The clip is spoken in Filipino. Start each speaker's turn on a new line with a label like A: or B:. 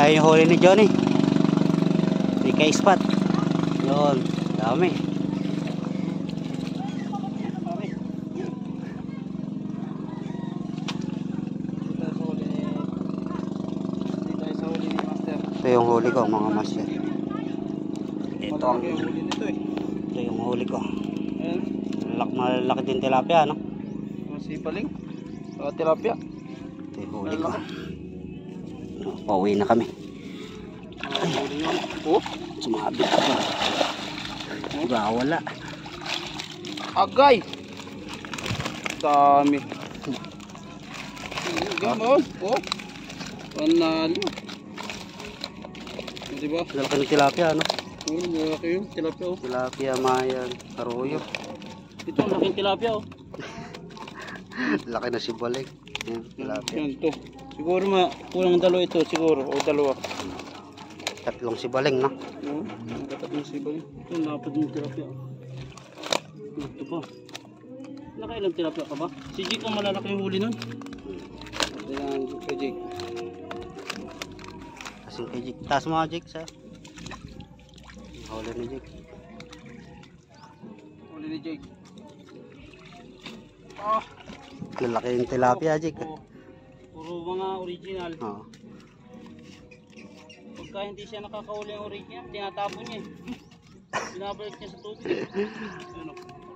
A: Ayun yung huli ni Johnny. Di kay spot. Yun, dami. Ito yung huli ko mga master. Ito ang ito yung huli ko. Malaki din tilapia, no?
B: Sipaling. Tilapia.
A: Ito yung huli ko. Pauwi na kami.
B: Oh,
A: sumabit ako. Wala.
B: Agay. Dami. Gamo. Oh. Panalo. Diba?
A: Lalaki ng tilapia, no?
B: Oh, malaki yung tilapia. Oh.
A: Tilapia, mayan, karuyo.
B: Ito, laking tilapia. Oh.
A: Laki na sibaling. Yan, tilapia.
B: Yan to. Siguro kulang dalawa ito siguro. O dalawa.
A: Tatlong sibaling, no?
B: Oo. Tatlong sibaling. Ito, napad yung tilapia. Ito pa. Nakailang tilapia ka ba? Si Jake ang malalaki yung huli nun. Ayan, kay Jake.
A: Kasing kay Jake. Taas mga Jake, sa huli ni Jake.
B: Huli ni Jake. Ah!
A: Lalaki yung tilapia, Jake.
B: Puro mga original.
A: Oo.
B: Pagka hindi siya nakakahuli ng original, tinatapon niya eh. Binabalik niya sa tubig. Ano?